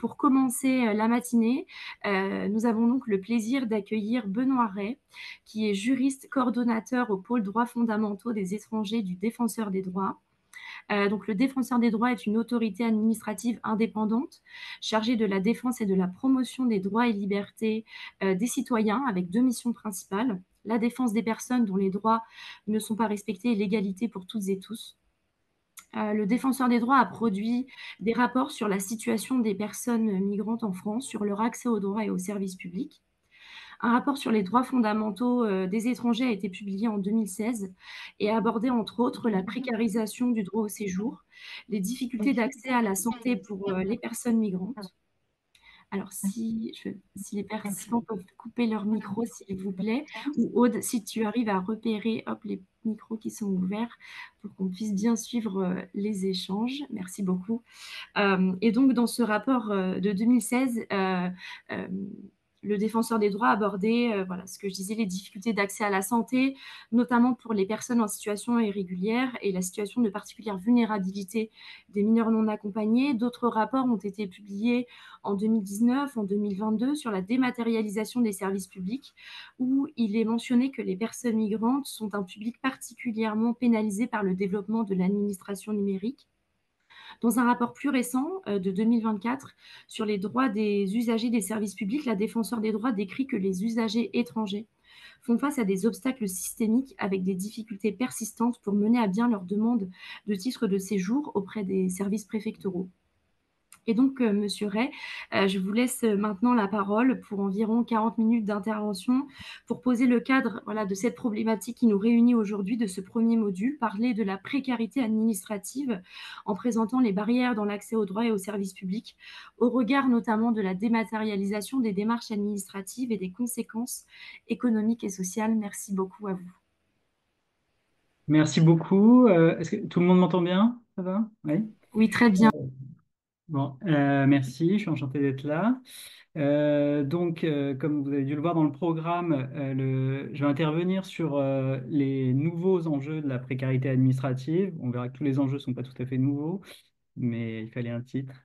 pour commencer la matinée, nous avons donc le plaisir d'accueillir Benoît Ray, qui est juriste coordonnateur au pôle droits fondamentaux des étrangers du Défenseur des droits. Donc le Défenseur des droits est une autorité administrative indépendante chargée de la défense et de la promotion des droits et libertés des citoyens avec deux missions principales. La défense des personnes dont les droits ne sont pas respectés et l'égalité pour toutes et tous. Le Défenseur des droits a produit des rapports sur la situation des personnes migrantes en France, sur leur accès aux droits et aux services publics. Un rapport sur les droits fondamentaux des étrangers a été publié en 2016 et a abordé entre autres la précarisation du droit au séjour, les difficultés d'accès à la santé pour les personnes migrantes. Alors si les participants peuvent couper leur micro s'il vous plaît, ou Aude, si tu arrives à repérer, hop, les micros qui sont ouverts pour qu'on puisse bien suivre les échanges. Merci beaucoup. Et donc, dans ce rapport de 2016, le Défenseur des droits abordait, voilà, ce que je disais, les difficultés d'accès à la santé, notamment pour les personnes en situation irrégulière et la situation de particulière vulnérabilité des mineurs non accompagnés. D'autres rapports ont été publiés en 2019, en 2022 sur la dématérialisation des services publics, où il est mentionné que les personnes migrantes sont un public particulièrement pénalisé par le développement de l'administration numérique. Dans un rapport plus récent de 2024 sur les droits des usagers des services publics, la Défenseure des droits décrit que les usagers étrangers font face à des obstacles systémiques avec des difficultés persistantes pour mener à bien leur demande de titre de séjour auprès des services préfectoraux. Et donc, Monsieur Ray, je vous laisse maintenant la parole pour environ 40 minutes d'intervention pour poser le cadre, voilà, de cette problématique qui nous réunit aujourd'hui, de ce premier module, parler de la précarité administrative en présentant les barrières dans l'accès aux droits et aux services publics, au regard notamment de la dématérialisation des démarches administratives et des conséquences économiques et sociales. Merci beaucoup à vous. Merci beaucoup. Est-ce que tout le monde m'entend bien? Ça va? Oui. Oui, très bien. Bon, merci, je suis enchanté d'être là. Comme vous avez dû le voir dans le programme, je vais intervenir sur les nouveaux enjeux de la précarité administrative. On verra que tous les enjeux ne sont pas tout à fait nouveaux, mais il fallait un titre.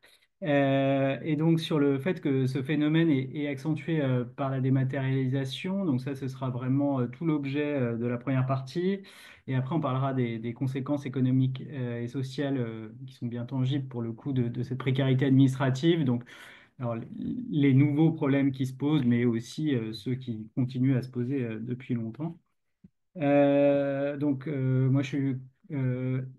Et donc sur le fait que ce phénomène est accentué par la dématérialisation, donc ça ce sera vraiment tout l'objet de la première partie. Et après on parlera des conséquences économiques et sociales qui sont bien tangibles pour le coup de cette précarité administrative. Donc alors, les nouveaux problèmes qui se posent, mais aussi ceux qui continuent à se poser depuis longtemps. Moi,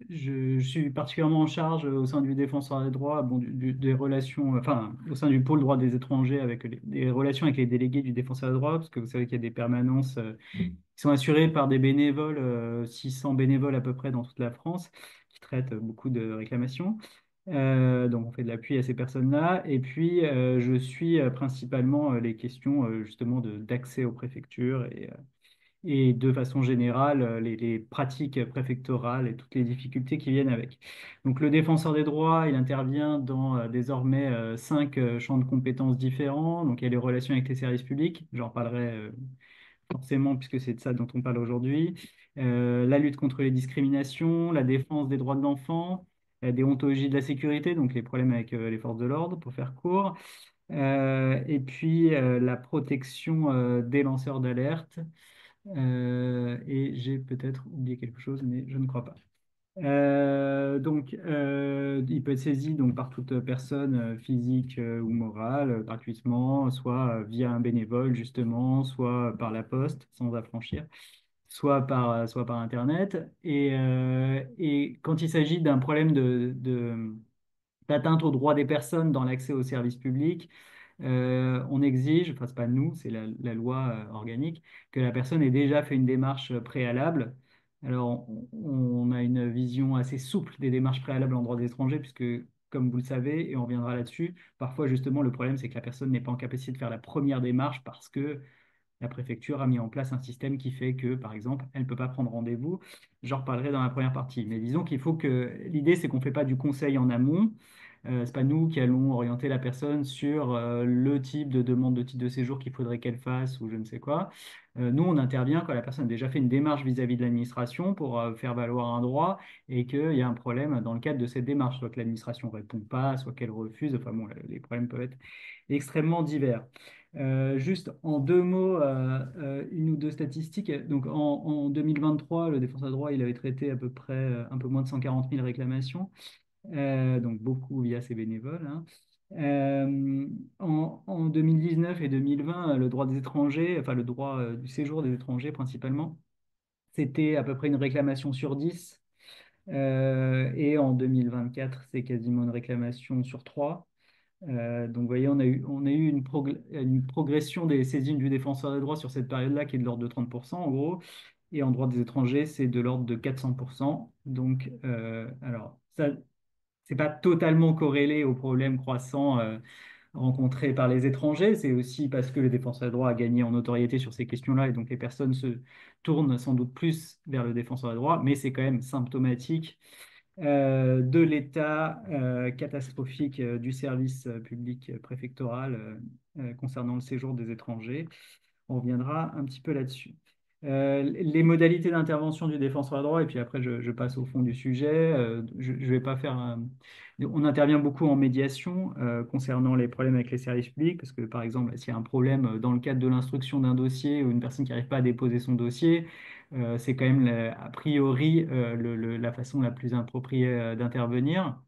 je suis particulièrement en charge au sein du Défenseur des droits, bon, des relations, enfin, au sein du pôle droit des étrangers, avec des relations avec les délégués du Défenseur des droits, parce que vous savez qu'il y a des permanences qui sont assurées par des bénévoles, 600 bénévoles à peu près dans toute la France, qui traitent beaucoup de réclamations. Donc, on fait de l'appui à ces personnes-là. Et puis, je suis principalement les questions justement d'accès aux préfectures et de façon générale, les pratiques préfectorales et toutes les difficultés qui viennent avec. Donc, le défenseur des droits, il intervient dans désormais cinq champs de compétences différents. Donc, il y a les relations avec les services publics, j'en parlerai forcément puisque c'est de ça dont on parle aujourd'hui. La lutte contre les discriminations, la défense des droits de l'enfant, la déontologie de la sécurité, donc les problèmes avec les forces de l'ordre, pour faire court. Et puis la protection des lanceurs d'alerte. Et j'ai peut-être oublié quelque chose, mais je ne crois pas. Il peut être saisi donc, par toute personne physique ou morale gratuitement, soit via un bénévole justement, soit par la poste sans affranchir, soit par Internet. Et quand il s'agit d'un problème d'atteinte aux droits des personnes dans l'accès aux services publics, on exige, enfin c'est pas nous, c'est la loi organique, que la personne ait déjà fait une démarche préalable. Alors on a une vision assez souple des démarches préalables en droit des étrangers, puisque comme vous le savez, et on reviendra là-dessus, parfois justement le problème c'est que la personne n'est pas en capacité de faire la première démarche parce que la préfecture a mis en place un système qui fait que, par exemple, elle ne peut pas prendre rendez-vous. J'en reparlerai dans la première partie. Mais disons qu'il faut que l'idée, c'est qu'on ne fait pas du conseil en amont, C'est pas nous qui allons orienter la personne sur le type de demande de titre de séjour qu'il faudrait qu'elle fasse ou je ne sais quoi. Nous, on intervient quand la personne a déjà fait une démarche vis-à-vis de l'administration pour faire valoir un droit et qu'il y a un problème dans le cadre de cette démarche, soit que l'administration ne répond pas, soit qu'elle refuse. Enfin bon, les problèmes peuvent être extrêmement divers. Juste en deux mots, une ou deux statistiques. Donc en 2023, le défenseur de droit, il avait traité à peu près un peu moins de 140 000 réclamations, donc beaucoup via ses bénévoles, hein. En 2019 et 2020, le droit des étrangers, enfin le droit du séjour des étrangers principalement, c'était à peu près une réclamation sur 10. Et en 2024, c'est quasiment une réclamation sur 3. Donc, vous voyez, on a eu une progression des saisines du défenseur des droits sur cette période-là qui est de l'ordre de 30%, en gros. Et en droit des étrangers, c'est de l'ordre de 400%. Donc, alors, ça, c'est pas totalement corrélé aux problèmes croissants rencontrés par les étrangers. C'est aussi parce que le défenseur des droits a gagné en notoriété sur ces questions-là. Et donc, les personnes se tournent sans doute plus vers le défenseur des droits. Mais c'est quand même symptomatique de l'état catastrophique du service public préfectoral concernant le séjour des étrangers. On reviendra un petit peu là-dessus. Les modalités d'intervention du défenseur des droits, et puis après je passe au fond du sujet. Je vais pas faire. On intervient beaucoup en médiation concernant les problèmes avec les services publics, parce que par exemple, s'il y a un problème dans le cadre de l'instruction d'un dossier ou une personne qui n'arrive pas à déposer son dossier, c'est quand même a priori la façon la plus appropriée d'intervenir.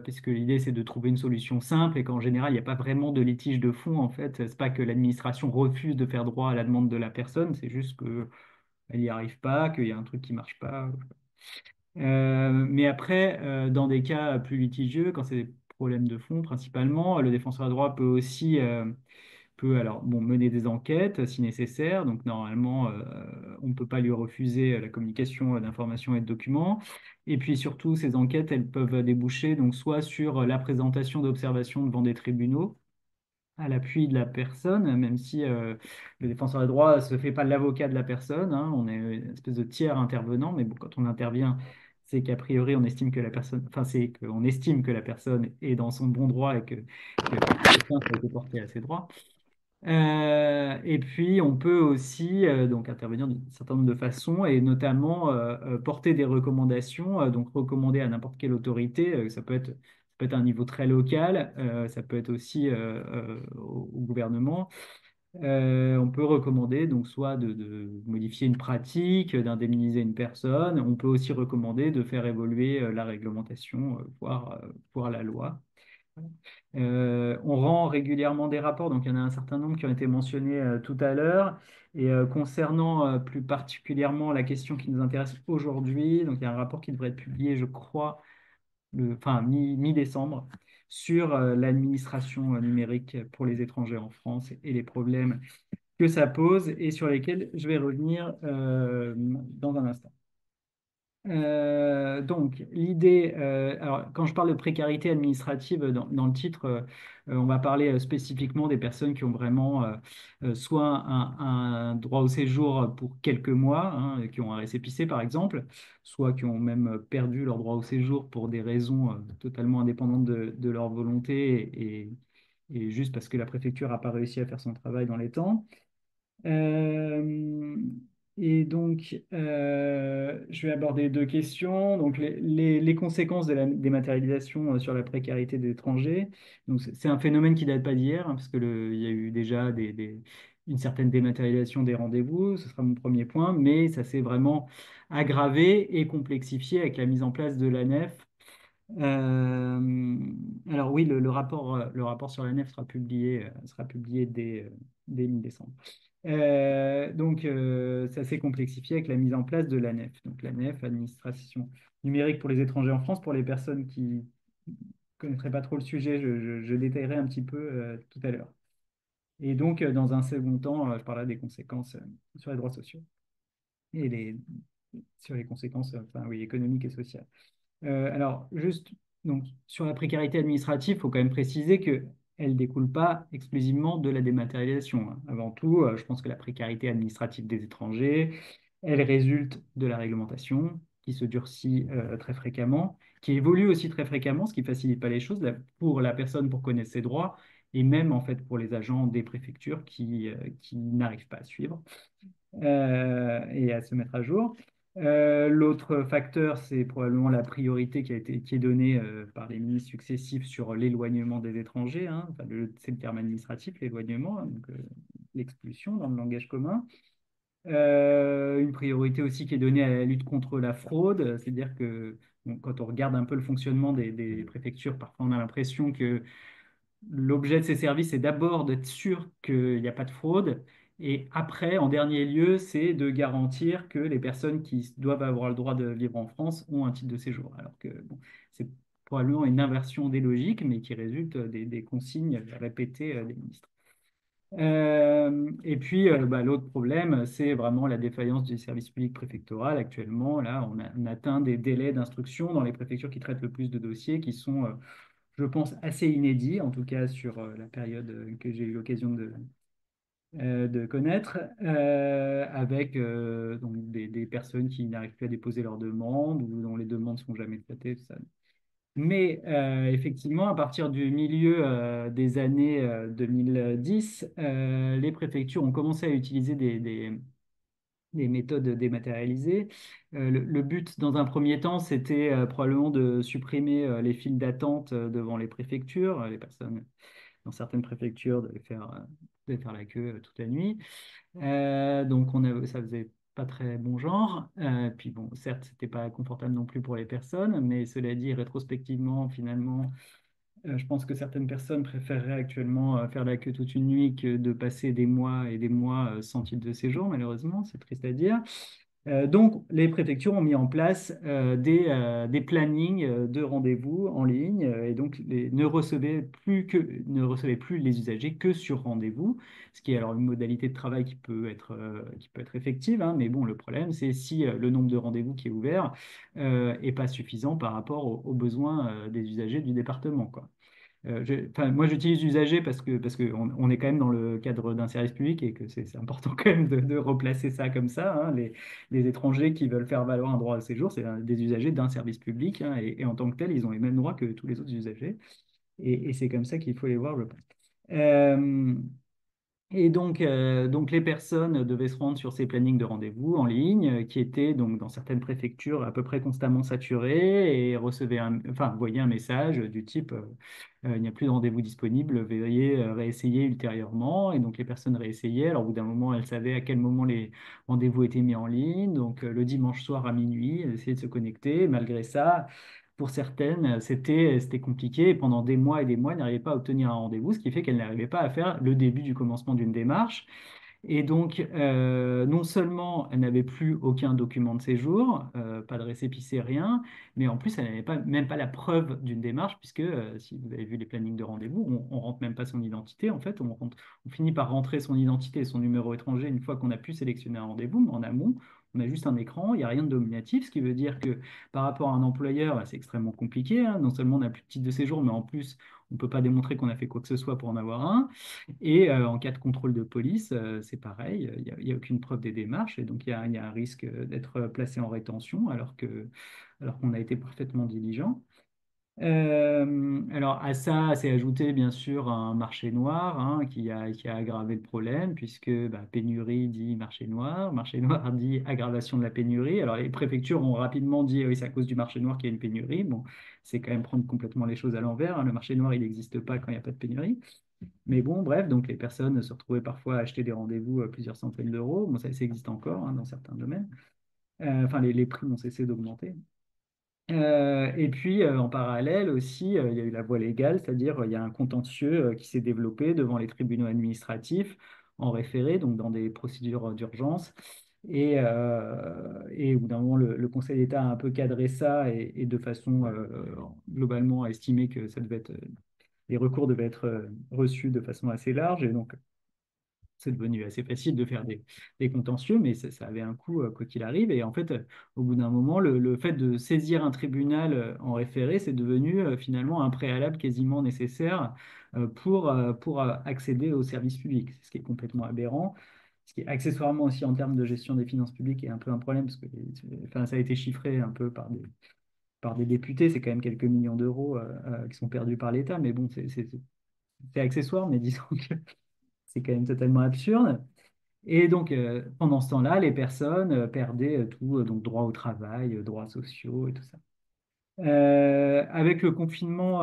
Puisque l'idée c'est de trouver une solution simple et qu'en général il n'y a pas vraiment de litige de fond en fait. C'est pas que l'administration refuse de faire droit à la demande de la personne, c'est juste qu'elle n'y arrive pas, qu'il y a un truc qui marche pas. Mais après, dans des cas plus litigieux, quand c'est des problèmes de fond principalement, le défenseur des droits peut aussi peut alors bon, mener des enquêtes si nécessaire. Donc normalement, on ne peut pas lui refuser la communication d'informations et de documents. Et puis surtout, ces enquêtes, elles peuvent déboucher donc soit sur la présentation d'observations devant des tribunaux à l'appui de la personne, même si le défenseur des droits ne se fait pas l'avocat de la personne, hein. On est une espèce de tiers intervenant, mais bon, quand on intervient, c'est qu'a priori on estime que la personne, enfin c'est qu'on estime que la personne est dans son bon droit et que l'atteinte a été portée à ses droits. Et puis, on peut aussi donc intervenir d'un certain nombre de façons et notamment porter des recommandations, donc recommander à n'importe quelle autorité, ça peut être à un niveau très local, ça peut être aussi au gouvernement. On peut recommander donc soit de modifier une pratique, d'indemniser une personne. On peut aussi recommander de faire évoluer la réglementation, voire la loi. On rend régulièrement des rapports, donc il y en a un certain nombre qui ont été mentionnés tout à l'heure. Et concernant plus particulièrement la question qui nous intéresse aujourd'hui, donc il y a un rapport qui devrait être publié, je crois, enfin mi-décembre, sur l'administration numérique pour les étrangers en France et les problèmes que ça pose et sur lesquels je vais revenir dans un instant. Donc, l'idée, alors quand je parle de précarité administrative dans le titre, on va parler spécifiquement des personnes qui ont vraiment soit un droit au séjour pour quelques mois, hein, qui ont un récépissé par exemple, soit qui ont même perdu leur droit au séjour pour des raisons totalement indépendantes de leur volonté et juste parce que la préfecture n'a pas réussi à faire son travail dans les temps. Euh, et donc, je vais aborder deux questions. Donc, les conséquences de la dématérialisation sur la précarité des étrangers. Donc, c'est un phénomène qui date pas d'hier, hein, parce que il y a eu déjà une certaine dématérialisation des rendez-vous. Ce sera mon premier point, mais ça s'est vraiment aggravé et complexifié avec la mise en place de l'ANEF. Alors oui, le rapport sur l'ANEF sera publié dès mi-décembre. Donc, ça s'est complexifié avec la mise en place de l'ANEF. Donc, l'ANEF, Administration numérique pour les étrangers en France. Pour les personnes qui ne connaîtraient pas trop le sujet, je détaillerai un petit peu tout à l'heure. Et donc, dans un second temps, je parlerai des conséquences sur les droits sociaux et sur les conséquences enfin, oui, économiques et sociales. Alors, juste donc, sur la précarité administrative, il faut quand même préciser qu'elle ne découle pas exclusivement de la dématérialisation, hein. Avant tout, je pense que la précarité administrative des étrangers, elle résulte de la réglementation. qui se durcit très fréquemment, qui évolue aussi très fréquemment, ce qui ne facilite pas les choses pour la personne pour connaître ses droits, et même en fait pour les agents des préfectures qui n'arrivent pas à suivre et à se mettre à jour. L'autre facteur, c'est probablement la priorité qui est donnée par les ministres successifs sur l'éloignement des étrangers, hein. Enfin, c'est le terme administratif, l'éloignement, hein, donc l'expulsion dans le langage commun. Une priorité aussi qui est donnée à la lutte contre la fraude, c'est-à-dire que bon, quand on regarde un peu le fonctionnement des préfectures, parfois on a l'impression que l'objet de ces services est d'abord d'être sûr qu'il n'y a pas de fraude. Et après, en dernier lieu, c'est de garantir que les personnes qui doivent avoir le droit de vivre en France ont un titre de séjour. Alors que bon, c'est probablement une inversion des logiques, mais qui résulte des consignes répétées des ministres. Et puis, l'autre problème, c'est vraiment la défaillance du service public préfectoral. Actuellement, là, on atteint des délais d'instruction dans les préfectures qui traitent le plus de dossiers, qui sont je pense, assez inédit, en tout cas sur la période que j'ai eu l'occasion de connaître, avec donc des personnes qui n'arrivent plus à déposer leurs demandes ou dont les demandes ne sont jamais traitées, tout ça. Mais effectivement, à partir du milieu des années 2010, les préfectures ont commencé à utiliser des méthodes dématérialisées. Le but, dans un premier temps, c'était probablement de supprimer les files d'attente devant les préfectures. Les personnes, dans certaines préfectures, devaient faire la queue toute la nuit. Donc, ça faisait pas très bon genre. Puis bon, certes, c'était pas confortable non plus pour les personnes, mais cela dit, rétrospectivement, finalement, je pense que certaines personnes préféreraient actuellement faire la queue toute une nuit que de passer des mois et des mois sans titre de séjour, malheureusement, c'est triste à dire. Donc, les préfectures ont mis en place des plannings de rendez-vous en ligne et donc ne recevaient plus les usagers que sur rendez-vous, ce qui est alors une modalité de travail qui peut être effective, hein, mais bon, le problème, c'est si le nombre de rendez-vous qui est ouvert n'est pas suffisant par rapport aux besoins des usagers du département, quoi. Enfin, moi, j'utilise usager parce que on est quand même dans le cadre d'un service public et que c'est important quand même de replacer ça comme ça, hein. Les étrangers qui veulent faire valoir un droit de séjour, c'est des usagers d'un service public, hein, et en tant que tel, ils ont les mêmes droits que tous les autres usagers. Et c'est comme ça qu'il faut les voir, je pense. Euh, et donc les personnes devaient se rendre sur ces plannings de rendez-vous en ligne, qui étaient donc dans certaines préfectures à peu près constamment saturés et voyaient un message du type il n'y a plus de rendez-vous disponible, veuillez réessayer ultérieurement. Et donc les personnes réessayaient. Alors au bout d'un moment, elles savaient à quel moment les rendez-vous étaient mis en ligne. Donc le dimanche soir à minuit, elles essayaient de se connecter. Malgré ça, pour certaines, c'était compliqué et pendant des mois et des mois, elles n'arrivaient pas à obtenir un rendez-vous, ce qui fait qu'elles n'arrivaient pas à faire le début du commencement d'une démarche. Et donc, non seulement elle n'avait plus aucun document de séjour, pas de récépissé, rien, mais en plus, elle n'avait même pas la preuve d'une démarche, puisque si vous avez vu les plannings de rendez-vous, on rentre même pas son identité. En fait, on finit par rentrer son identité et son numéro étranger une fois qu'on a pu sélectionner un rendez-vous, mais en amont, on a juste un écran, il n'y a rien de dominatif, ce qui veut dire que par rapport à un employeur, bah, c'est extrêmement compliqué, hein. Non seulement on n'a plus de titre de séjour, mais en plus, on ne peut pas démontrer qu'on a fait quoi que ce soit pour en avoir un. Et en cas de contrôle de police, c'est pareil, il y a aucune preuve des démarches et donc il y a un risque d'être placé en rétention alors qu'on a été parfaitement diligent. Alors à ça, c'est ajouté bien sûr un marché noir, hein, qui a aggravé le problème puisque bah, pénurie dit marché noir dit aggravation de la pénurie. Alors les préfectures ont rapidement dit oui, c'est à cause du marché noir qu'il y a une pénurie. Bon, c'est quand même prendre complètement les choses à l'envers, hein. Le marché noir, il n'existe pas quand il n'y a pas de pénurie. Mais bon, bref, donc les personnes se retrouvaient parfois à acheter des rendez-vous à plusieurs centaines d'euros. Bon, ça existe encore, hein, dans certains domaines. Enfin, les prix n'ont cessé d'augmenter. Et puis, en parallèle aussi, il y a eu la voie légale, c'est-à-dire il y a un contentieux qui s'est développé devant les tribunaux administratifs en référé, donc dans des procédures d'urgence. Et au bout d'un moment, le Conseil d'État a un peu cadré ça et de façon globalement a estimé que les recours devaient être reçus de façon assez large. Et donc, c'est devenu assez facile de faire des contentieux, mais ça avait un coût quoi qu'il arrive. Et en fait, au bout d'un moment, le fait de saisir un tribunal en référé, c'est devenu finalement un préalable quasiment nécessaire pour accéder au service public, ce qui est complètement aberrant. ce qui accessoirement aussi en termes de gestion des finances publiques est un peu un problème, parce que enfin, ça a été chiffré un peu par des députés, c'est quand même quelques millions d'euros qui sont perdus par l'État, mais bon, c'est accessoire, mais disons que c'est quand même totalement absurde. Et donc, pendant ce temps-là, les personnes perdaient tout, donc droit au travail, droits sociaux et tout ça. Avec le confinement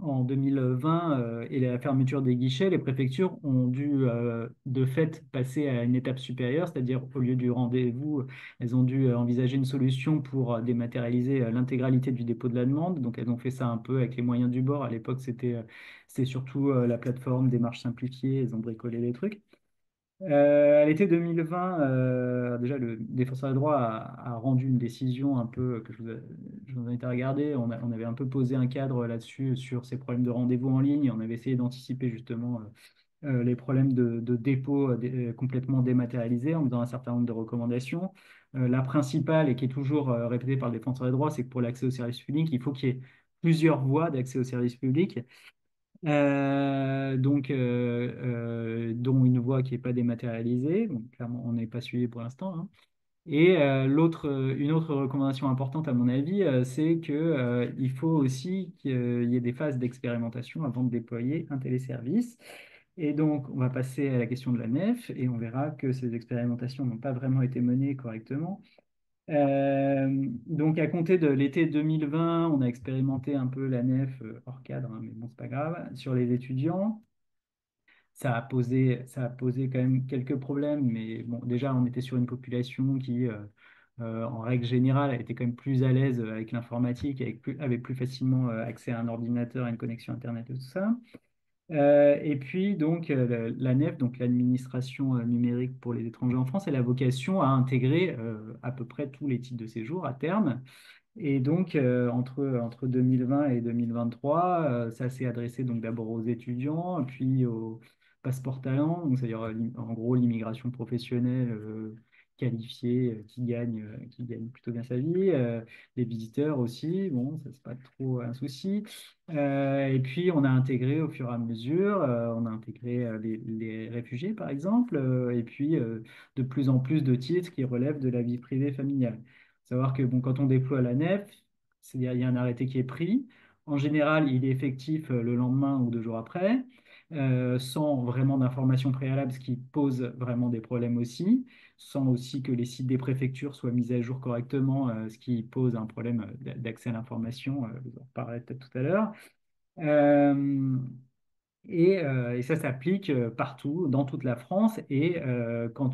en 2020 et la fermeture des guichets, les préfectures ont dû de fait passer à une étape supérieure, c'est-à-dire au lieu du rendez-vous, elles ont dû envisager une solution pour dématérialiser l'intégralité du dépôt de la demande. Donc elles ont fait ça un peu avec les moyens du bord. À l'époque, c'était surtout la plateforme Démarches Simplifiées, elles ont bricolé les trucs. À l'été 2020, déjà le défenseur des droits a rendu une décision un peu que je vous invite à regarder. On avait un peu posé un cadre là-dessus sur ces problèmes de rendez-vous en ligne. On avait essayé d'anticiper justement les problèmes de dépôt complètement dématérialisés en faisant un certain nombre de recommandations. La principale, et qui est toujours répétée par le défenseur des droits, c'est que pour l'accès au service public, il faut qu'il y ait plusieurs voies d'accès au service public. Dont une voie qui n'est pas dématérialisée. Donc, clairement, on n'est pas suivi pour l'instant, hein. Et une autre recommandation importante, à mon avis, c'est que, il faut aussi qu'il y ait des phases d'expérimentation avant de déployer un téléservice. Et donc, on va passer à la question de la nef et on verra que ces expérimentations n'ont pas vraiment été menées correctement. Donc, à compter de l'été 2020, on a expérimenté un peu la nef hors cadre, hein, mais bon, c'est pas grave, sur les étudiants. Ça a posé quand même quelques problèmes, mais bon, déjà, on était sur une population qui, en règle générale, était quand même plus à l'aise avec l'informatique, avait plus facilement accès à un ordinateur, à une connexion Internet et tout ça. Et puis, donc, la NEF, donc l'administration numérique pour les étrangers en France, elle a vocation à intégrer à peu près tous les titres de séjour à terme. Et donc, entre 2020 et 2023, ça s'est adressé donc d'abord aux étudiants, puis aux passeports talents, donc c'est-à-dire en gros l'immigration professionnelle qualifiée qui gagne plutôt bien sa vie, les visiteurs aussi, bon, ça c'est pas trop un souci. Et puis on a intégré au fur et à mesure, on a intégré les réfugiés par exemple, et puis de plus en plus de titres qui relèvent de la vie privée familiale. Savoir que bon, quand on déploie la nef, c'est-à-dire il y a un arrêté qui est pris. En général, il est effectif le lendemain ou 2 jours après, sans vraiment d'informations préalables, ce qui pose vraiment des problèmes aussi, sans aussi que les sites des préfectures soient mis à jour correctement, ce qui pose un problème d'accès à l'information. Vous en reparlerez peut-être tout à l'heure. Euh, et ça s'applique partout, dans toute la France. Et quand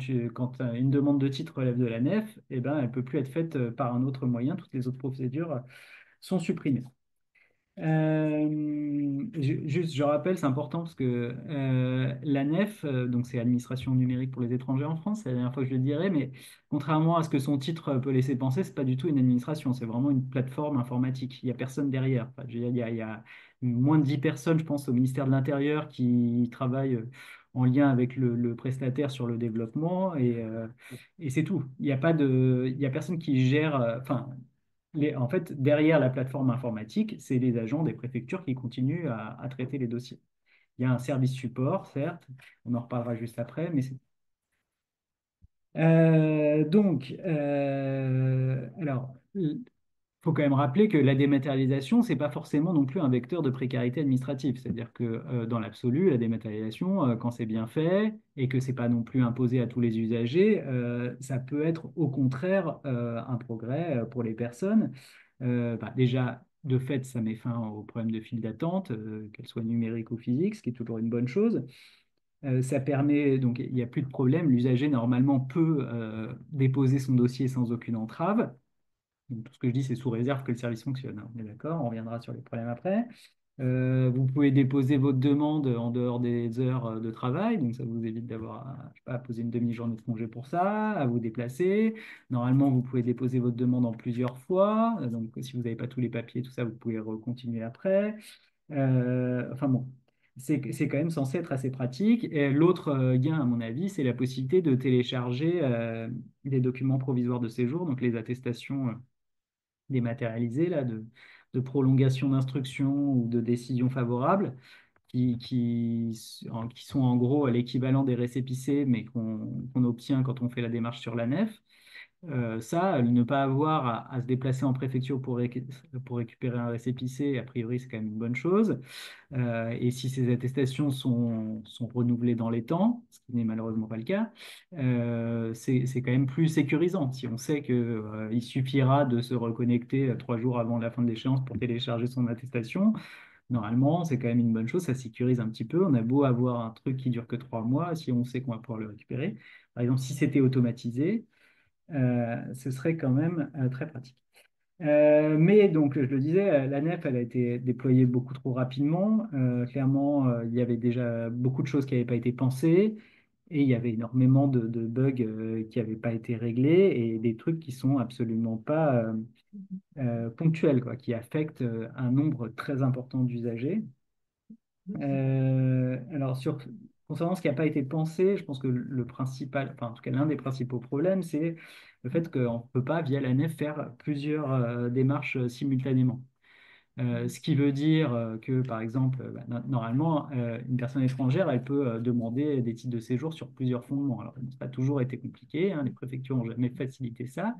une demande de titre relève de la nef, eh ben, elle ne peut plus être faite par un autre moyen. Toutes les autres procédures sont supprimées. Juste, je rappelle, c'est important parce que la NEF, donc c'est Administration numérique pour les étrangers en France, c'est la dernière fois que je le dirais, mais contrairement à ce que son titre peut laisser penser, c'est pas du tout une administration, c'est vraiment une plateforme informatique. Il n'y a personne derrière. Enfin, je veux dire, il y a moins de 10 personnes, je pense, au ministère de l'Intérieur qui travaillent en lien avec le prestataire sur le développement et c'est tout. Il y a personne qui gère, enfin, en fait, derrière la plateforme informatique, c'est les agents des préfectures qui continuent à traiter les dossiers. Il y a un service support, certes, on en reparlera juste après, mais c'est... Alors, faut quand même rappeler que la dématérialisation, c'est pas forcément non plus un vecteur de précarité administrative. C'est-à-dire que dans l'absolu, la dématérialisation, quand c'est bien fait et que c'est pas non plus imposé à tous les usagers, ça peut être au contraire un progrès pour les personnes. Déjà, de fait, ça met fin au problème de file d'attente, qu'elle soit numérique ou physique, ce qui est toujours une bonne chose. Ça permet, donc il n'y a plus de problème, l'usager normalement peut déposer son dossier sans aucune entrave. Donc, tout ce que je dis, c'est sous réserve que le service fonctionne, hein. On est d'accord, on reviendra sur les problèmes après. Vous pouvez déposer votre demande en dehors des heures de travail, donc ça vous évite d'avoir je sais pas, à poser une demi-journée de congé pour ça, à vous déplacer. Normalement, vous pouvez déposer votre demande en plusieurs fois, donc si vous n'avez pas tous les papiers, tout ça, vous pouvez continuer après. Enfin bon, c'est quand même censé être assez pratique. Et l'autre gain, à mon avis, c'est la possibilité de télécharger des documents provisoires de séjour, donc les attestations dématérialisées là, de prolongation d'instruction ou de décision favorable. qui sont en gros l'équivalent des récépissés, mais qu'on obtient quand on fait la démarche sur la nef. Ça, ne pas avoir à se déplacer en préfecture pour récupérer un récépissé, a priori, c'est quand même une bonne chose. Et si ces attestations sont renouvelées dans les temps, ce qui n'est malheureusement pas le cas, c'est quand même plus sécurisant. Si on sait qu'il suffira de se reconnecter 3 jours avant la fin de l'échéance pour télécharger son attestation, normalement, c'est quand même une bonne chose, ça sécurise un petit peu. On a beau avoir un truc qui dure que 3 mois, si on sait qu'on va pouvoir le récupérer. Par exemple, si c'était automatisé, ce serait quand même très pratique. Mais donc, je le disais, la nef, elle a été déployée beaucoup trop rapidement. Clairement, il y avait déjà beaucoup de choses qui n'avaient pas été pensées et il y avait énormément de bugs qui n'avaient pas été réglés et des trucs qui sont absolument pas ponctuels, quoi, qui affectent un nombre très important d'usagers. Alors, concernant ce qui n'a pas été pensé, je pense que le principal, enfin, en tout cas, l'un des principaux problèmes, c'est le fait qu'on ne peut pas, via la nef, faire plusieurs démarches simultanément. Ce qui veut dire que, par exemple, normalement, une personne étrangère, elle peut demander des titres de séjour sur plusieurs fondements. Alors, ça n'a pas toujours été compliqué, hein, les préfectures n'ont jamais facilité ça,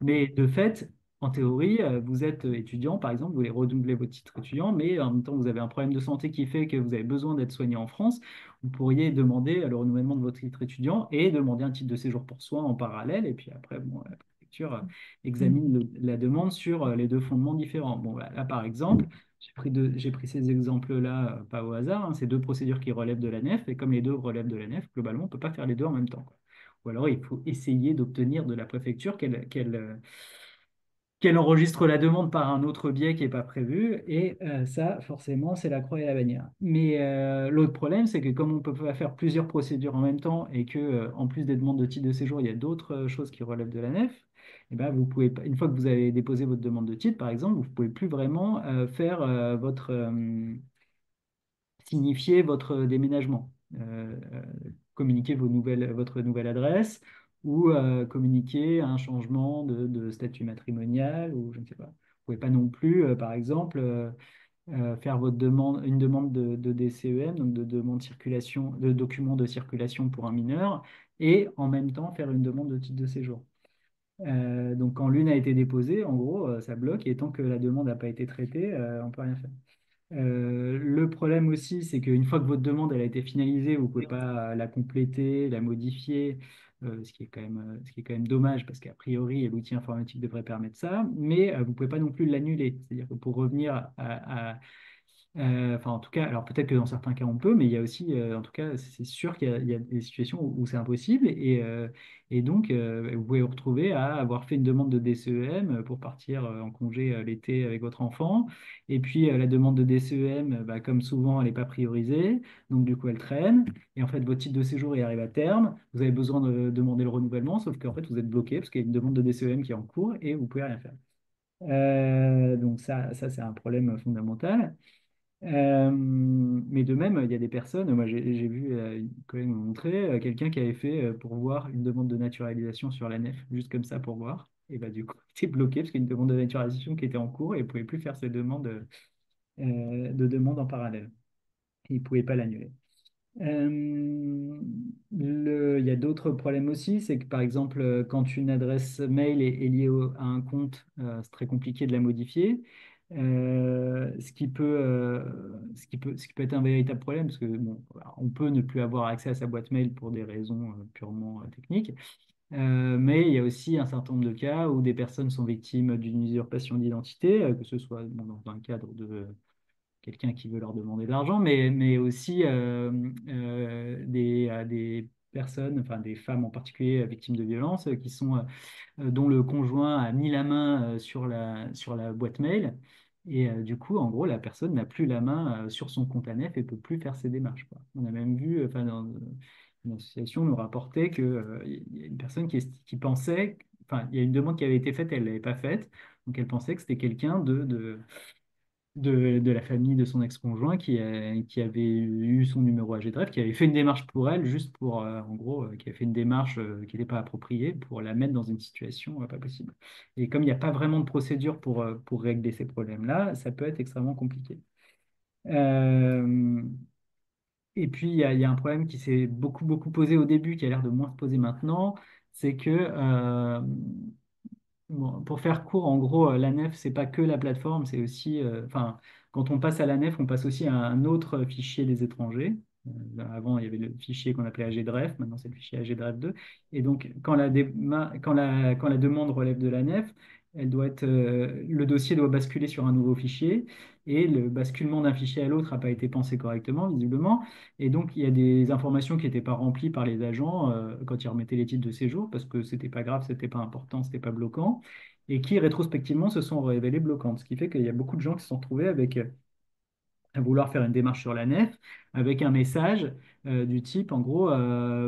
mais de fait, en théorie, vous êtes étudiant, par exemple, vous voulez renouveler votre titre étudiant, mais en même temps, vous avez un problème de santé qui fait que vous avez besoin d'être soigné en France. Vous pourriez demander le renouvellement de votre titre étudiant et demander un titre de séjour pour soins en parallèle. Et puis après, bon, la préfecture examine la demande sur les deux fondements différents. Bon, là, par exemple, j'ai pris ces exemples-là, pas au hasard, hein, c'est deux procédures qui relèvent de la nef. Et comme les deux relèvent de la nef, globalement, on ne peut pas faire les deux en même temps, quoi. Ou alors, il faut essayer d'obtenir de la préfecture qu'elle enregistre la demande par un autre biais qui n'est pas prévu. Et ça, forcément, c'est la croix et la bannière. Mais l'autre problème, c'est que comme on ne peut pas faire plusieurs procédures en même temps et que, en plus des demandes de titre de séjour, il y a d'autres choses qui relèvent de la nef, eh ben, vous pouvez, une fois que vous avez déposé votre demande de titre, par exemple, vous ne pouvez plus vraiment faire signifier votre déménagement, communiquer votre nouvelle adresse ou communiquer un changement de statut matrimonial ou je ne sais pas. Vous ne pouvez pas non plus, par exemple, faire une demande de DCEM, donc de demande de circulation, de document de circulation pour un mineur, et en même temps faire une demande de titre de séjour. Donc quand l'une a été déposée, en gros, ça bloque et tant que la demande n'a pas été traitée, on ne peut rien faire. Le problème aussi, c'est qu'une fois que votre demande elle a été finalisée, vous ne pouvez pas la compléter, la modifier, ce qui est quand même dommage parce qu'a priori, l'outil informatique devrait permettre ça, mais vous ne pouvez pas non plus l'annuler. C'est-à-dire que pour revenir enfin, en tout cas, alors peut-être que dans certains cas on peut, mais il y a aussi, en tout cas, c'est sûr il y a des situations où c'est impossible et donc vous pouvez vous retrouver à avoir fait une demande de DCEM pour partir en congé l'été avec votre enfant. Et puis la demande de DCEM, comme souvent, elle n'est pas priorisée, donc du coup elle traîne. Et en fait, votre titre de séjour il arrive à terme, vous avez besoin de demander le renouvellement, sauf qu'en fait vous êtes bloqué parce qu'il y a une demande de DCEM qui est en cours et vous ne pouvez rien faire. Donc ça c'est un problème fondamental. Mais de même, il y a des personnes, moi j'ai vu une collègue me montrer quelqu'un qui avait fait pour voir une demande de naturalisation sur la nef, juste comme ça pour voir. Et bah du coup, il était bloqué parce qu'il y a une demande de naturalisation qui était en cours et il ne pouvait plus faire ses demandes de demande en parallèle. Il ne pouvait pas l'annuler. Il y a d'autres problèmes aussi, c'est que par exemple, quand une adresse mail est liée à un compte, c'est très compliqué de la modifier. Ce qui peut être un véritable problème, parce que bon, on peut ne plus avoir accès à sa boîte mail pour des raisons purement techniques. Mais il y a aussi un certain nombre de cas où des personnes sont victimes d'une usurpation d'identité, que ce soit bon, dans un cadre de quelqu'un qui veut leur demander de l'argent, mais aussi à des personnes, enfin des femmes en particulier victimes de violences, dont le conjoint a mis la main sur la boîte mail. Et du coup, en gros, la personne n'a plus la main sur son compte à nef et peut plus faire ses démarches, quoi. On a même vu, enfin, une association nous rapportait qu'il y a une personne qui pensait, enfin, il y a une demande qui avait été faite, elle ne l'avait pas faite, donc elle pensait que c'était quelqu'un de la famille de son ex-conjoint qui avait eu son numéro AGDREF, qui avait fait une démarche pour elle, juste pour, en gros, qui a fait une démarche qui n'était pas appropriée pour la mettre dans une situation pas possible. Et comme il n'y a pas vraiment de procédure pour régler ces problèmes-là, ça peut être extrêmement compliqué. Euh, et puis, il y a un problème qui s'est beaucoup posé au début, qui a l'air de moins se poser maintenant, c'est que bon, pour faire court, en gros, la nef, c'est pas que la plateforme, c'est aussi, enfin, quand on passe à la nef, on passe aussi à un autre fichier des étrangers. Avant, il y avait le fichier qu'on appelait AGDREF, maintenant c'est le fichier AGDREF2. Et donc, quand la demande relève de la nef, le dossier doit basculer sur un nouveau fichier. Et le basculement d'un fichier à l'autre n'a pas été pensé correctement, visiblement. Et donc, il y a des informations qui n'étaient pas remplies par les agents quand ils remettaient les titres de séjour, parce que c'était pas grave, c'était pas important, c'était pas bloquant, et qui rétrospectivement se sont révélées bloquantes. Ce qui fait qu'il y a beaucoup de gens qui se sont retrouvés avec à vouloir faire une démarche sur la nef, avec un message du type, en gros,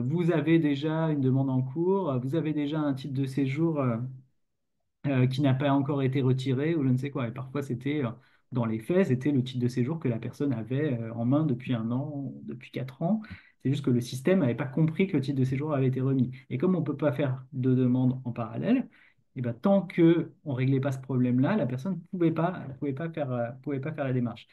vous avez déjà une demande en cours, vous avez déjà un titre de séjour qui n'a pas encore été retiré ou je ne sais quoi. Et parfois, dans les faits, c'était le titre de séjour que la personne avait en main depuis 1 an, depuis 4 ans. C'est juste que le système n'avait pas compris que le titre de séjour avait été remis. Et comme on ne peut pas faire deux demandes en parallèle, et ben, tant qu'on ne réglait pas ce problème-là, la personne pouvait pas faire la démarche.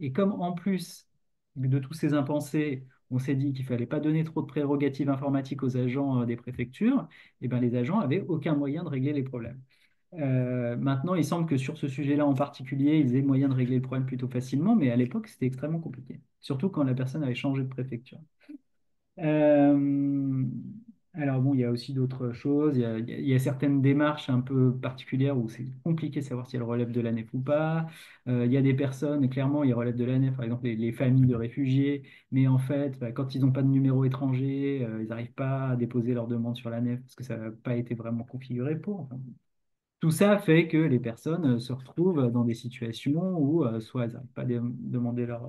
Et comme en plus de tous ces impensés, on s'est dit qu'il ne fallait pas donner trop de prérogatives informatiques aux agents des préfectures, et ben, les agents n'avaient aucun moyen de régler les problèmes. Maintenant, il semble que sur ce sujet-là en particulier, ils aient moyen de régler le problème plutôt facilement, mais à l'époque, c'était extrêmement compliqué, surtout quand la personne avait changé de préfecture. Euh, alors bon, il y a aussi d'autres choses. Il y a certaines démarches un peu particulières où c'est compliqué de savoir si elles relèvent de la nef ou pas. Il y a des personnes, clairement, ils relèvent de la nef, par exemple les familles de réfugiés, mais en fait, bah, quand ils n'ont pas de numéro étranger, ils n'arrivent pas à déposer leur demande sur la nef parce que ça n'a pas été vraiment configuré pour. Enfin, tout ça fait que les personnes se retrouvent dans des situations où soit elles n'arrivent pas à demander leur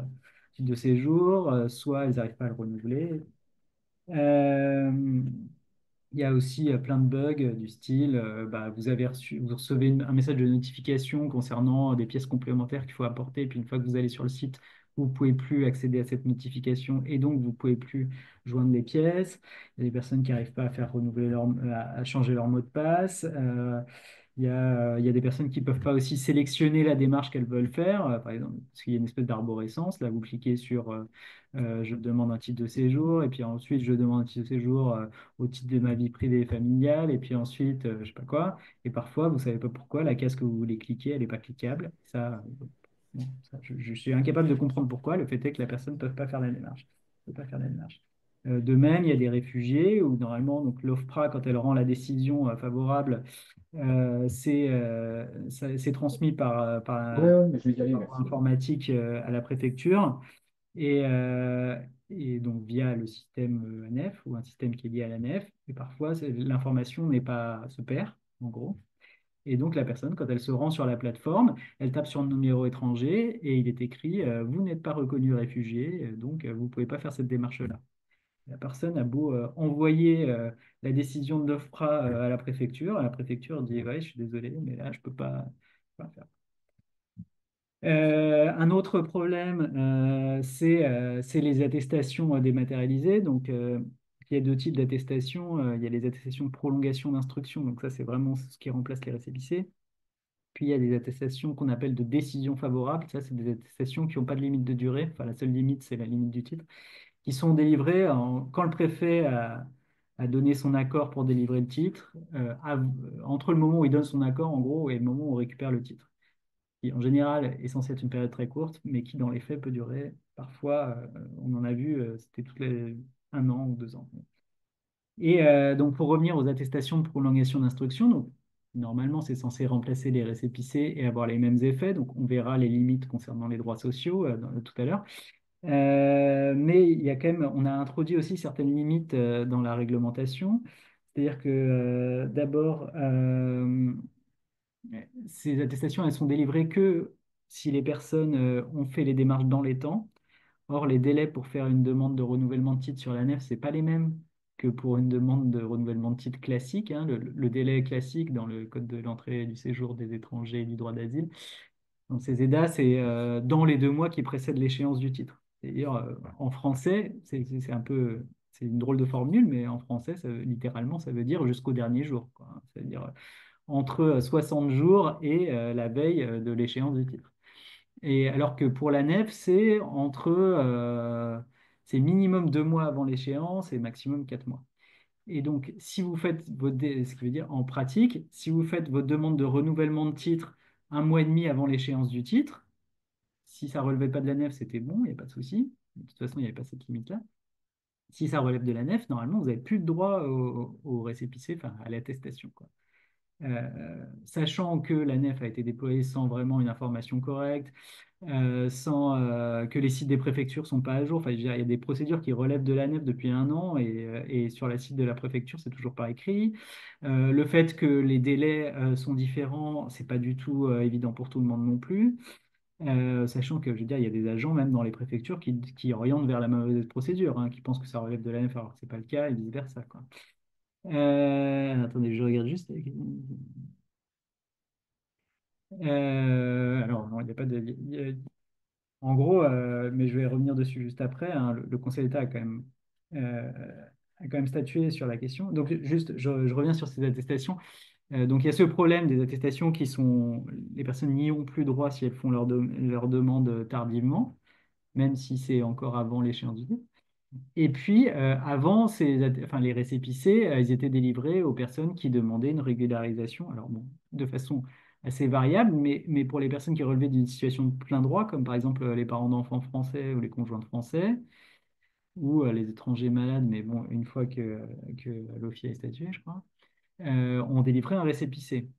titre de séjour, soit elles n'arrivent pas à le renouveler. Euh, il y a aussi plein de bugs du style, bah, vous recevez un message de notification concernant des pièces complémentaires qu'il faut apporter, et puis une fois que vous allez sur le site, vous ne pouvez plus accéder à cette notification et donc vous ne pouvez plus joindre les pièces. Il y a des personnes qui n'arrivent pas à faire renouveler à changer leur mot de passe. Il y a des personnes qui ne peuvent pas aussi sélectionner la démarche qu'elles veulent faire, par exemple, parce qu'il y a une espèce d'arborescence. Là, vous cliquez sur je demande un titre de séjour, et puis ensuite je demande un titre de séjour au titre de ma vie privée et familiale, et puis ensuite, je sais pas quoi. Et parfois, vous savez pas pourquoi, la case que vous voulez cliquer, elle n'est pas cliquable. Ça, bon, ça, je suis incapable de comprendre pourquoi. Le fait est que la personne ne peut pas faire la démarche. Peut pas faire la démarche. De même, il y a des réfugiés où normalement, donc l'OFPRA, quand elle rend la décision favorable, c'est transmis Ouais, ouais, mais je vais y aller, par merci. informatique à la préfecture et, euh, et donc via le système ANEF ou un système qui est lié à l'ANEF. Et parfois, l'information n'est pas se perd, en gros. Et donc, la personne, quand elle se rend sur la plateforme, elle tape sur le numéro étranger et il est écrit vous n'êtes pas reconnu réfugié, donc vous ne pouvez pas faire cette démarche-là. La personne a beau envoyer la décision de l'OFPRA à la préfecture dit ouais, je suis désolé, mais là, je ne peux pas faire. Un autre problème, c'est les attestations dématérialisées. Donc, il y a deux types d'attestations. Il y a les attestations de prolongation d'instruction. Donc, ça, c'est vraiment ce qui remplace les récépissés. Puis, il y a des attestations qu'on appelle de décision favorable. Ça, c'est des attestations qui n'ont pas de limite de durée. Enfin, la seule limite, c'est la limite du titre, qui sont délivrées quand le préfet a donné son accord pour délivrer le titre, entre le moment où il donne son accord, en gros, et le moment où on récupère le titre, qui en général est censé être une période très courte, mais qui dans les faits peut durer parfois, on en a vu, c'était 1 an ou 2 ans. Et donc pour revenir aux attestations de prolongation d'instruction, donc normalement c'est censé remplacer les récépissés et avoir les mêmes effets, donc on verra les limites concernant les droits sociaux tout à l'heure. Mais il y a quand même, on a introduit aussi certaines limites dans la réglementation, c'est-à-dire que d'abord, ces attestations, elles sont délivrées que si les personnes ont fait les démarches dans les temps. Or, les délais pour faire une demande de renouvellement de titre sur la nef, ce n'est pas les mêmes que pour une demande de renouvellement de titre classique, hein. Le délai classique dans le Code de l'entrée et du séjour des étrangers et du droit d'asile, dans ces EDA, c'est dans les 2 mois qui précèdent l'échéance du titre. C'est-à-dire, en français, c'est un peu, c'est une drôle de formule, mais en français, littéralement, ça veut dire jusqu'au dernier jour, quoi. C'est-à-dire entre 60 jours et la veille de l'échéance du titre. Et alors que pour la nef, c'est minimum 2 mois avant l'échéance et maximum 4 mois. Et donc, si vous faites ce qui veut dire en pratique, si vous faites votre demande de renouvellement de titre 1 mois et demi avant l'échéance du titre, si ça relevait pas de la nef, c'était bon, il n'y a pas de souci. De toute façon, il n'y avait pas cette limite-là. Si ça relève de la nef, normalement, vous n'avez plus de droit au récépissé, enfin à l'attestation, quoi. Sachant que la nef a été déployée sans vraiment une information correcte, sans que les sites des préfectures sont pas à jour. Enfin, je veux dire, il y a des procédures qui relèvent de la nef depuis un an et sur la site de la préfecture, c'est toujours pas écrit. Le fait que les délais sont différents, c'est pas du tout évident pour tout le monde non plus. Sachant que, je veux dire, il y a des agents, même dans les préfectures, qui orientent vers la mauvaise procédure, hein, qui pensent que ça relève de la nef alors que c'est pas le cas, et vice-versa, quoi. Attendez, je regarde juste. Alors, non, il n'y a pas de. En gros, mais je vais revenir dessus juste après, hein, le Conseil d'État euh, a quand même statué sur la question. Donc, juste, je reviens sur ces attestations. Donc, il y a ce problème des attestations qui sont. Les personnes n'y ont plus droit si elles font leur demande tardivement, même si c'est encore avant l'échéance du titre. Et puis, avant, enfin, les récépissés, ils étaient délivrés aux personnes qui demandaient une régularisation. Alors, bon, de façon assez variable, mais pour les personnes qui relevaient d'une situation de plein droit, comme par exemple les parents d'enfants français ou les conjoints de français, ou les étrangers malades, mais bon, une fois que l'OFII a statué, je crois, on délivrait un récépissé.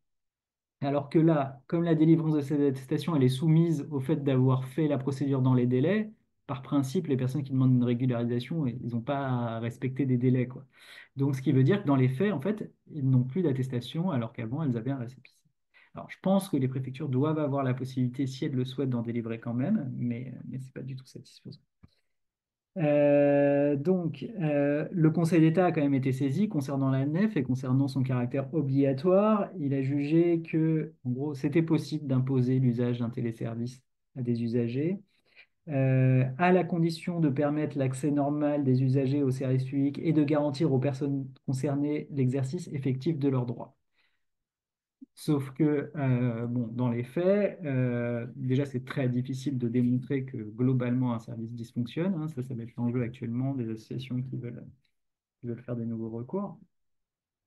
Alors que là, comme la délivrance de cette attestation, elle est soumise au fait d'avoir fait la procédure dans les délais, par principe, les personnes qui demandent une régularisation, ils n'ont pas à respecter des délais, quoi. Donc, ce qui veut dire que dans les faits, en fait, ils n'ont plus d'attestation, alors qu'avant, elles avaient un récépissé. Alors, je pense que les préfectures doivent avoir la possibilité, si elles le souhaitent, d'en délivrer quand même, mais ce n'est pas du tout satisfaisant. Le Conseil d'État a quand même été saisi concernant la nef et concernant son caractère obligatoire. Il a jugé que, en gros, c'était possible d'imposer l'usage d'un téléservice à des usagers, à la condition de permettre l'accès normal des usagers au service public et de garantir aux personnes concernées l'exercice effectif de leurs droits. Sauf que, bon, dans les faits, déjà, c'est très difficile de démontrer que globalement un service dysfonctionne, hein. Ça va être l'enjeu actuellement des associations qui veulent faire des nouveaux recours.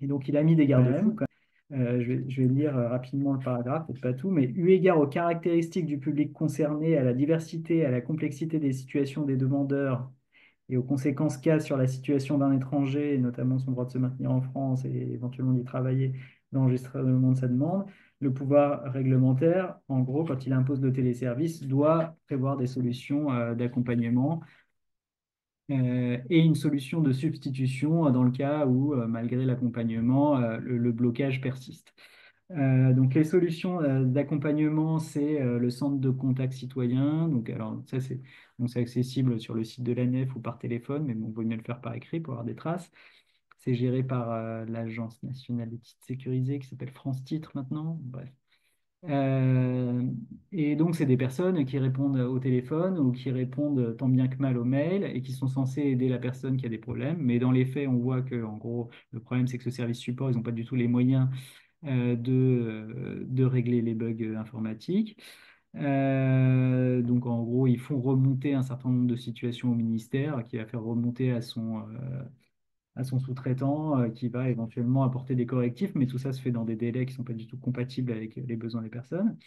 Et donc, il a mis des garde-fous quand même. Je vais lire rapidement le paragraphe, peut-être pas tout, mais eu égard aux caractéristiques du public concerné, à la diversité, à la complexité des situations des demandeurs et aux conséquences qu'a sur la situation d'un étranger, et notamment son droit de se maintenir en France et éventuellement d'y travailler, l'enregistrement de sa demande, le pouvoir réglementaire, en gros, quand il impose le téléservice, doit prévoir des solutions d'accompagnement et une solution de substitution dans le cas où, malgré l'accompagnement, le blocage persiste. Donc les solutions d'accompagnement, c'est le centre de contact citoyen. Donc alors ça c'est accessible sur le site de l'ANEF ou par téléphone, mais bon, il vaut mieux le faire par écrit pour avoir des traces. C'est géré par l'Agence nationale des titres sécurisés qui s'appelle France Titres maintenant. Bref. Euh, et donc, c'est des personnes qui répondent au téléphone ou qui répondent tant bien que mal aux mails et qui sont censées aider la personne qui a des problèmes. Mais dans les faits, on voit que, en gros, le problème, c'est que ce service support, ils n'ont pas du tout les moyens de régler les bugs informatiques. Donc, en gros, ils font remonter un certain nombre de situations au ministère qui va faire remonter à son sous-traitant qui va éventuellement apporter des correctifs, mais tout ça se fait dans des délais qui ne sont pas du tout compatibles avec les besoins des personnes.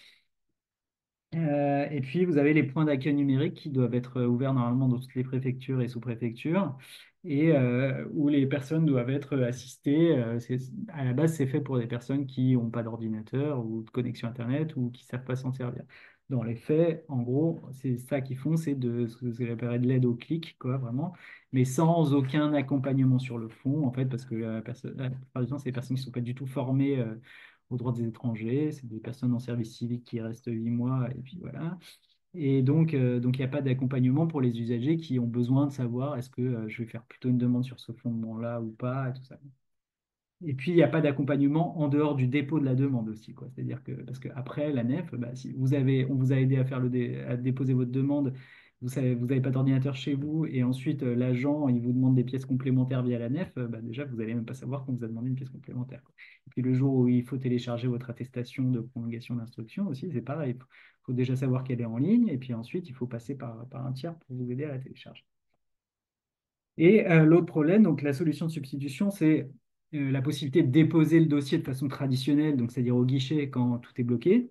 Et puis, vous avez les points d'accueil numérique qui doivent être ouverts normalement dans toutes les préfectures et sous-préfectures et où les personnes doivent être assistées. À la base, c'est fait pour des personnes qui n'ont pas d'ordinateur ou de connexion Internet ou qui ne savent pas s'en servir. Dans les faits, en gros, c'est ça qu'ils font, c'est de ce que j'appellerais de l'aide au clic, quoi, vraiment, mais sans aucun accompagnement sur le fond, en fait, parce que la plupart du temps, c'est des personnes qui ne sont pas du tout formées aux droits des étrangers. C'est des personnes en service civique qui restent 8 mois et puis voilà. Et donc il n'y a pas d'accompagnement pour les usagers qui ont besoin de savoir est-ce que je vais faire plutôt une demande sur ce fondement-là ou pas, et tout ça. Et puis, il n'y a pas d'accompagnement en dehors du dépôt de la demande aussi, quoi. C'est-à-dire que, parce qu'après, la nef, bah, si on vous a aidé à déposer votre demande, vous n'avez pas d'ordinateur chez vous et ensuite l'agent il vous demande des pièces complémentaires via la nef, bah, déjà vous n'allez même pas savoir qu'on vous a demandé une pièce complémentaire, quoi. Et puis le jour où il faut télécharger votre attestation de prolongation d'instruction aussi, c'est pareil. Il faut déjà savoir qu'elle est en ligne et puis ensuite il faut passer par un tiers pour vous aider à la télécharger. Et l'autre problème, donc la solution de substitution, c'est la possibilité de déposer le dossier de façon traditionnelle, donc c'est-à-dire au guichet quand tout est bloqué.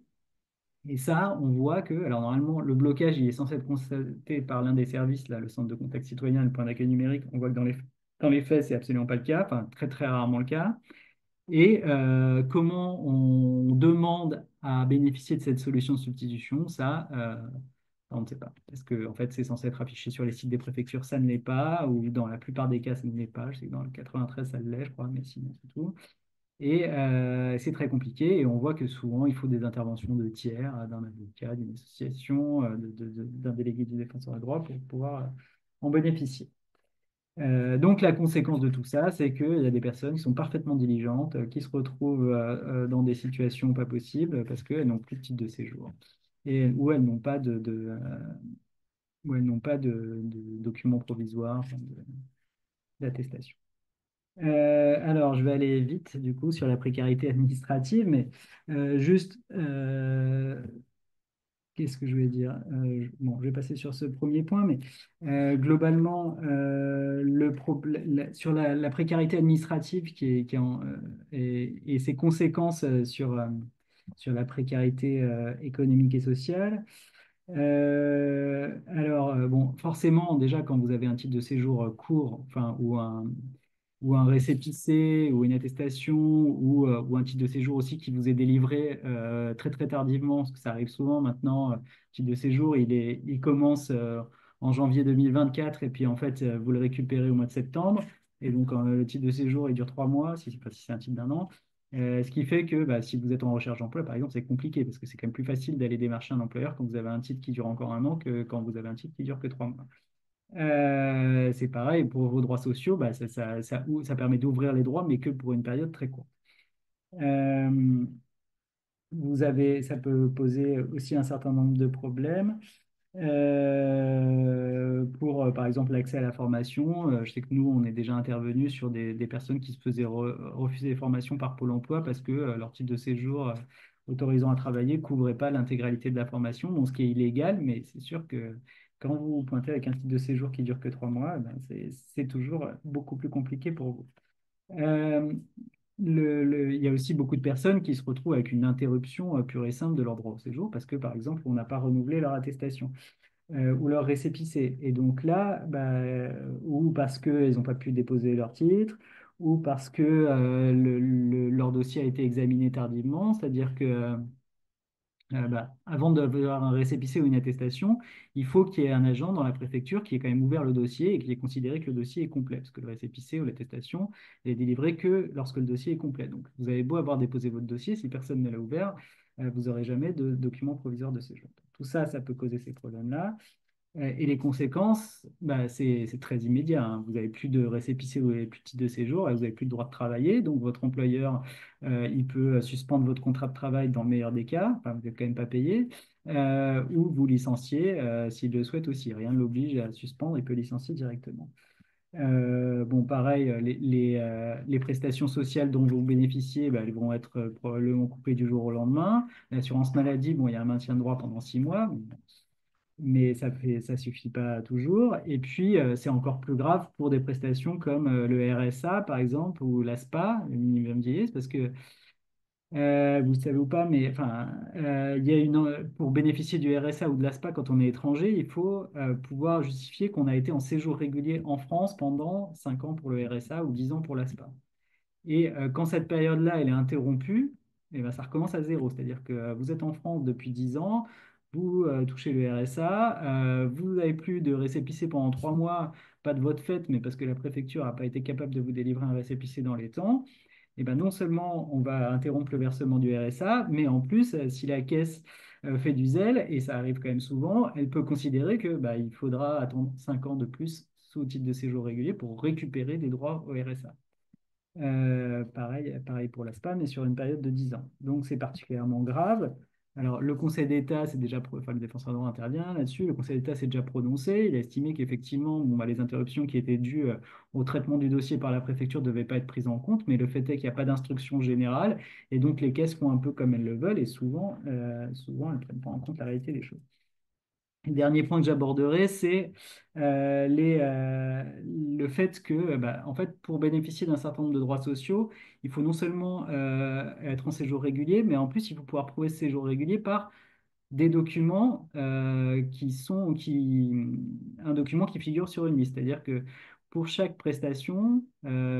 Et ça, on voit que, alors normalement, le blocage, il est censé être constaté par l'un des services, là, le centre de contact citoyen, le point d'accueil numérique. On voit que dans les faits, c'est absolument pas le cas, enfin très très rarement le cas. Et comment on demande à bénéficier de cette solution de substitution, ça, on ne sait pas. Parce que en fait, c'est censé être affiché sur les sites des préfectures, ça ne l'est pas, ou dans la plupart des cas, ça ne l'est pas. Je sais que dans le 93, ça l'est, je crois, mais sinon, c'est tout. Et c'est très compliqué et on voit que souvent il faut des interventions de tiers, d'un avocat, d'une association, d'un délégué du défenseur des droits pour pouvoir en bénéficier. Donc la conséquence de tout ça, c'est qu'il y a des personnes qui sont parfaitement diligentes, qui se retrouvent dans des situations pas possibles parce qu'elles n'ont plus de titre de séjour et où elles n'ont pas où elles n'ont pas de documents provisoires, enfin, d'attestation. Alors, je vais aller vite, du coup, sur la précarité administrative, mais juste, qu'est-ce que je voulais dire? Bon, je vais passer sur ce premier point, mais globalement, sur la précarité administrative et ses conséquences sur la précarité économique et sociale. Bon, forcément, déjà, quand vous avez un titre de séjour court, enfin, ou un récépissé, ou une attestation, ou un titre de séjour aussi qui vous est délivré très très tardivement, parce que ça arrive souvent maintenant, le titre de séjour, il commence en janvier 2024, et puis en fait, vous le récupérez au mois de septembre, et donc le titre de séjour, il dure 3 mois, si c'est un titre d'1 an. Ce qui fait que bah, si vous êtes en recherche d'emploi, par exemple, c'est compliqué parce que c'est quand même plus facile d'aller démarcher un employeur quand vous avez un titre qui dure encore 1 an que quand vous avez un titre qui dure que 3 mois. C'est pareil pour vos droits sociaux, bah, ça permet d'ouvrir les droits, mais que pour une période très courte. Euh, Ça peut poser aussi un certain nombre de problèmes. Pour, par exemple, l'accès à la formation, je sais que nous, on est déjà intervenu sur des personnes qui se faisaient refuser des formations par Pôle emploi parce que leur titre de séjour autorisant à travailler ne couvrait pas l'intégralité de la formation, bon, ce qui est illégal, mais c'est sûr que quand vous vous pointez avec un titre de séjour qui dure que 3 mois, ben, c'est toujours beaucoup plus compliqué pour vous. Euh, il y a aussi beaucoup de personnes qui se retrouvent avec une interruption pure et simple de leur droit au séjour parce que, par exemple, on n'a pas renouvelé leur attestation ou leur récépissé. Et donc là, bah, ou parce qu'elles n'ont pas pu déposer leur titre, ou parce que leur dossier a été examiné tardivement, c'est-à-dire que bah, avant d'avoir un récépissé ou une attestation, il faut qu'il y ait un agent dans la préfecture qui ait quand même ouvert le dossier et qui ait considéré que le dossier est complet, parce que le récépissé ou l'attestation est délivré que lorsque le dossier est complet. Donc, vous avez beau avoir déposé votre dossier, si personne ne l'a ouvert, vous n'aurez jamais de document provisoire de séjour. Tout ça, ça peut causer ces problèmes-là. Et les conséquences, bah, c'est très immédiat, hein. Vous n'avez plus de récépissé, vous n'avez plus de titre de séjour, et vous n'avez plus le droit de travailler. Donc, votre employeur, il peut suspendre votre contrat de travail dans le meilleur des cas. Enfin, vous n'êtes quand même pas payé. Ou vous licencier s'il le souhaite aussi. Rien ne l'oblige à suspendre, il peut licencier directement. Bon, pareil, les prestations sociales dont vous bénéficiez, bah, elles vont être probablement coupées du jour au lendemain. L'assurance maladie, bon, il y a un maintien de droit pendant 6 mois, mais ça suffit pas toujours. Et puis, c'est encore plus grave pour des prestations comme le RSA, par exemple, ou l'ASPA, le minimum vieillesse, parce que vous savez ou pas, mais enfin, il y a pour bénéficier du RSA ou de l'ASPA quand on est étranger, il faut pouvoir justifier qu'on a été en séjour régulier en France pendant 5 ans pour le RSA ou 10 ans pour l'ASPA. Et quand cette période-là, elle est interrompue, eh ben, ça recommence à zéro. C'est-à-dire que vous êtes en France depuis 10 ans, vous touchez le RSA, vous n'avez plus de récépissé pendant 3 mois, pas de votre fait, mais parce que la préfecture n'a pas été capable de vous délivrer un récépissé dans les temps. Et ben, non seulement on va interrompre le versement du RSA, mais en plus, si la caisse fait du zèle, et ça arrive quand même souvent, elle peut considérer que bah, il faudra attendre 5 ans de plus sous titre de séjour régulier pour récupérer des droits au RSA. Pareil pour l'ASPA, mais sur une période de 10 ans. Donc c'est particulièrement grave. Alors, le Conseil d'État, enfin, le défenseur des droits intervient là-dessus. Le Conseil d'État s'est déjà prononcé. Il a estimé qu'effectivement, bon, bah, les interruptions qui étaient dues au traitement du dossier par la préfecture ne devaient pas être prises en compte, mais le fait est qu'il n'y a pas d'instruction générale, et donc les caisses font un peu comme elles le veulent, et souvent elles ne prennent pas en compte la réalité des choses. Le dernier point que j'aborderai, c'est le fait que, en fait, pour bénéficier d'un certain nombre de droits sociaux, il faut non seulement être en séjour régulier, mais en plus, il faut pouvoir prouver ce séjour régulier par des documents un document qui figure sur une liste. C'est-à-dire que pour chaque prestation,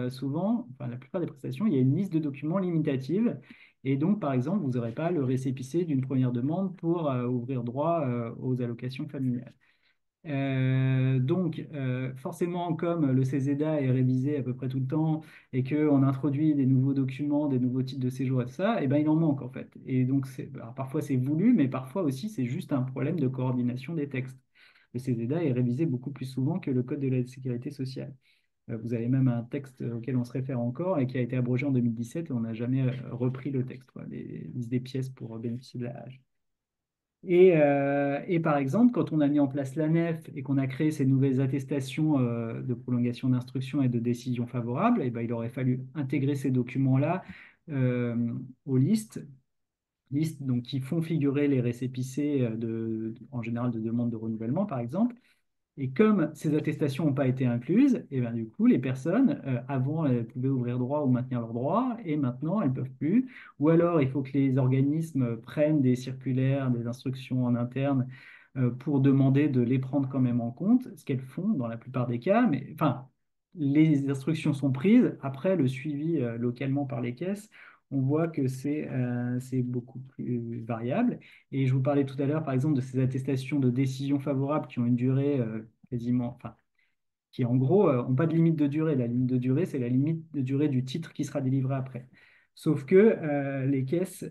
souvent, enfin la plupart des prestations, il y a une liste de documents limitative. Et donc, par exemple, vous n'aurez pas le récépissé d'une première demande pour ouvrir droit aux allocations familiales. Forcément, comme le CESEDA est révisé à peu près tout le temps et qu'on introduit des nouveaux documents, des nouveaux titres de séjour et tout ça, et ben, il en manque en fait. Et donc, alors, parfois c'est voulu, mais parfois aussi c'est juste un problème de coordination des textes. Le CESEDA est révisé beaucoup plus souvent que le Code de la sécurité sociale. Vous avez même un texte auquel on se réfère encore et qui a été abrogé en 2017 et on n'a jamais repris le texte, quoi, les listes des pièces pour bénéficier de la hache. Et par exemple, quand on a mis en place l'ANEF et qu'on a créé ces nouvelles attestations de prolongation d'instruction et de décision favorable, et ben, il aurait fallu intégrer ces documents-là aux listes donc, qui font figurer les récépissés en général de demande de renouvellement, par exemple. Et comme ces attestations n'ont pas été incluses, et ben, du coup, les personnes, avant, elles pouvaient ouvrir droit ou maintenir leurs droits, et maintenant, elles ne peuvent plus. Ou alors, il faut que les organismes prennent des circulaires, des instructions en interne pour demander de les prendre quand même en compte, ce qu'elles font dans la plupart des cas. Mais enfin, les instructions sont prises. Après, le suivi localement par les caisses, on voit que c'est beaucoup plus variable. Et je vous parlais tout à l'heure, par exemple, de ces attestations de décision favorable qui ont une durée quasiment, enfin, qui en gros n'ont pas de limite de durée. La limite de durée, c'est la limite de durée du titre qui sera délivré après. Sauf que les caisses,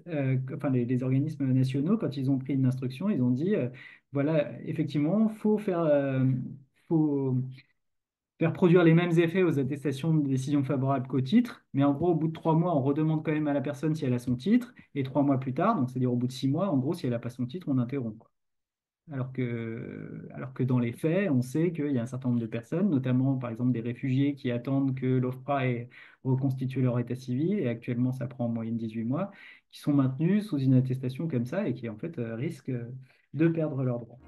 enfin les organismes nationaux, quand ils ont pris une instruction, ils ont dit, voilà, effectivement, faut faire produire les mêmes effets aux attestations de décision favorable qu'au titre, mais en gros, au bout de 3 mois, on redemande quand même à la personne si elle a son titre, et 3 mois plus tard, donc c'est-à-dire au bout de 6 mois, en gros, si elle n'a pas son titre, on interrompt, quoi. Alors que dans les faits, on sait qu'il y a un certain nombre de personnes, notamment par exemple des réfugiés qui attendent que l'OFPRA ait reconstitué leur état civil, et actuellement ça prend en moyenne 18 mois, qui sont maintenus sous une attestation comme ça et qui en fait risquent de perdre leurs droits.